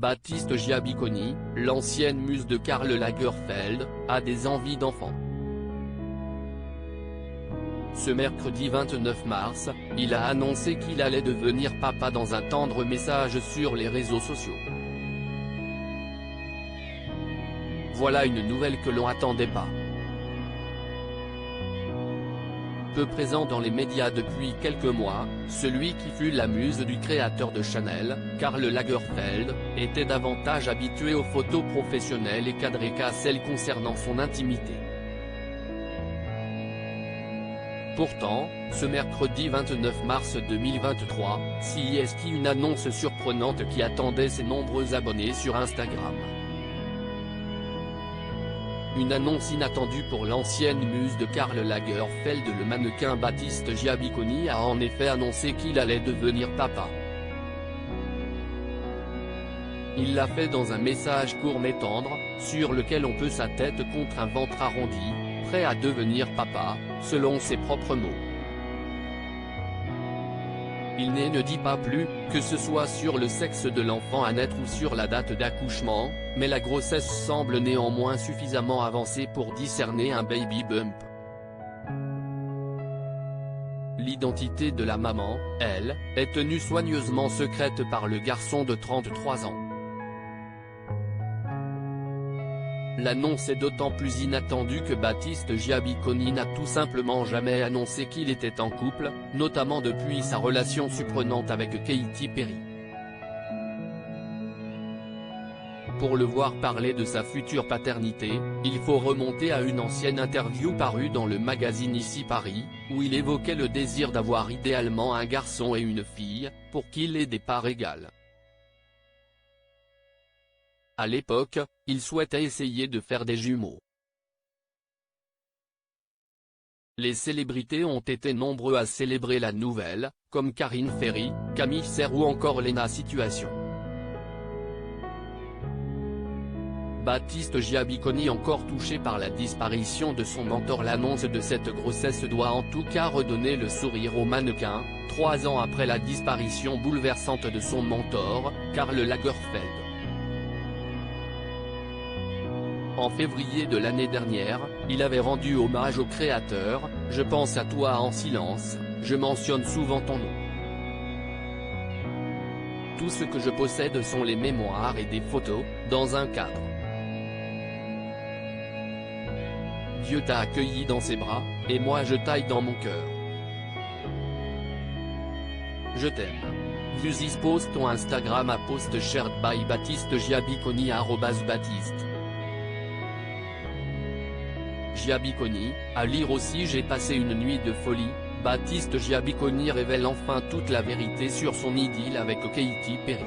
Baptiste Giabiconi, l'ancienne muse de Karl Lagerfeld, a des envies d'enfant. Ce mercredi 29 mars, il a annoncé qu'il allait devenir papa dans un tendre message sur les réseaux sociaux. Voilà une nouvelle que l'on attendait pas. Peu présent dans les médias depuis quelques mois, celui qui fut la muse du créateur de Chanel, Karl Lagerfeld, était davantage habitué aux photos professionnelles et cadrées qu'à celles concernant son intimité. Pourtant, ce mercredi 29 mars 2023, CIST une annonce surprenante qui attendait ses nombreux abonnés sur Instagram. Une annonce inattendue pour l'ancienne muse de Karl Lagerfeld. Le mannequin Baptiste Giabiconi a en effet annoncé qu'il allait devenir papa. Il l'a fait dans un message court mais tendre, sur lequel on peut sa tête contre un ventre arrondi, prêt à devenir papa, selon ses propres mots. Il ne dit pas plus, que ce soit sur le sexe de l'enfant à naître ou sur la date d'accouchement, mais la grossesse semble néanmoins suffisamment avancée pour discerner un baby bump. L'identité de la maman, elle, est tenue soigneusement secrète par le garçon de 33 ans. L'annonce est d'autant plus inattendue que Baptiste Giabiconi n'a tout simplement jamais annoncé qu'il était en couple, notamment depuis sa relation surprenante avec Katy Perry. Pour le voir parler de sa future paternité, il faut remonter à une ancienne interview parue dans le magazine Ici Paris, où il évoquait le désir d'avoir idéalement un garçon et une fille, pour qu'il ait des parts égales. À l'époque, il souhaitait essayer de faire des jumeaux. Les célébrités ont été nombreux à célébrer la nouvelle, comme Karine Ferry, Camille Serre ou encore Léna Situation. Baptiste Giabiconi, encore touché par la disparition de son mentor. L'annonce de cette grossesse doit en tout cas redonner le sourire au mannequin, 3 ans après la disparition bouleversante de son mentor, Karl Lagerfeld. En février de l'année dernière, il avait rendu hommage au créateur, « Je pense à toi en silence, je mentionne souvent ton nom. Tout ce que je possède sont les mémoires et des photos, dans un cadre. Dieu t'a accueilli dans ses bras, et moi je taille dans mon cœur. Je t'aime. View this post on Instagram à post shared by Baptiste Giabiconi @Baptiste Giabiconi, à lire aussi. J'ai passé une nuit de folie. Baptiste Giabiconi révèle enfin toute la vérité sur son idylle avec Katy Perry.